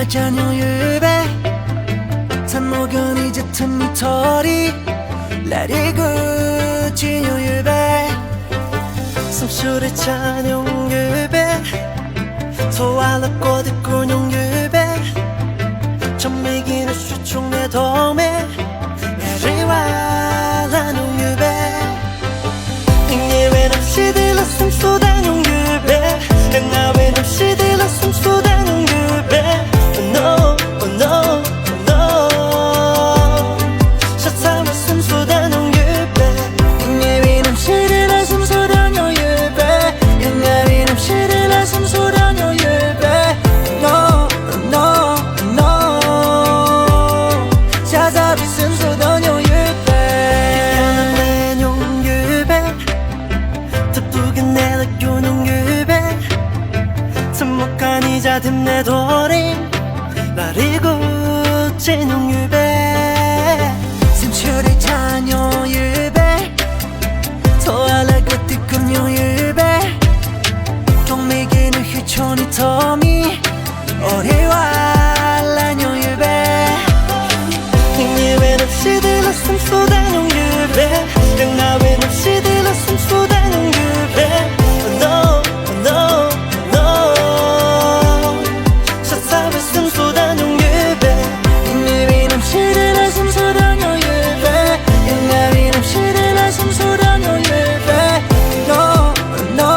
잔여 유배 산모견 이제 틈이 털이 Let it go 진여 유배 숨쉬를 찬용 유배 소알럽고 뒷군용 유배 천미기는 수총의 도매 내리와 라용 유배 예외는 없이 들러 숨소단용 유배 나외는 없이 들러 숨소단용 유배 Oh no, oh no, oh no 샷사와 숨소단용 유배 예외는 없이 들러 숨소단용 유배 나외는 없이 들러 숨소단용 유배 No, no, no 샷사와 숨소단용 유배 예외는 내용 유배 득북이 내려교는 유배 참목한 이자 듬내 도림 나리고 진용 유배 심출의 잔여 유배 토알라고 띠꿈요 유배 경매기는 휘촌이 터미 어리와 라뇨 유배 예외는 없이 들러 숨소단용 유배 나외는 없이 들러 숨소단용 유배 Oh no, oh no, oh no 샷사와 숨소단용 유배 예외는 없이 들러 숨소단용 유배 나외는 없이 들러 숨소단용 유배 No, no,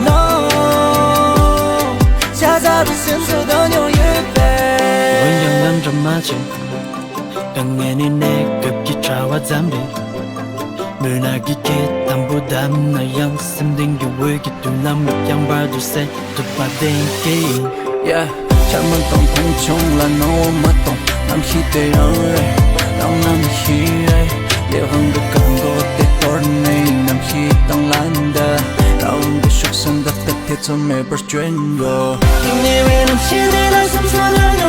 no 샷사와 숨소단용 유배 원형 남자 맞아 영앤이 내 급기차와 담배 물나기 기탄보담 나 양심된 교육이 뚫난 양발도 새 두바댕기 Yeah 잘못 동 통총란 너와 맞동 남 희대열에 남 희에 예황극한 곳에 떠네 남 희땅 란다 라운드 슉선 닥닥 대처 매버 스트링거 예외는 시대라 삼선한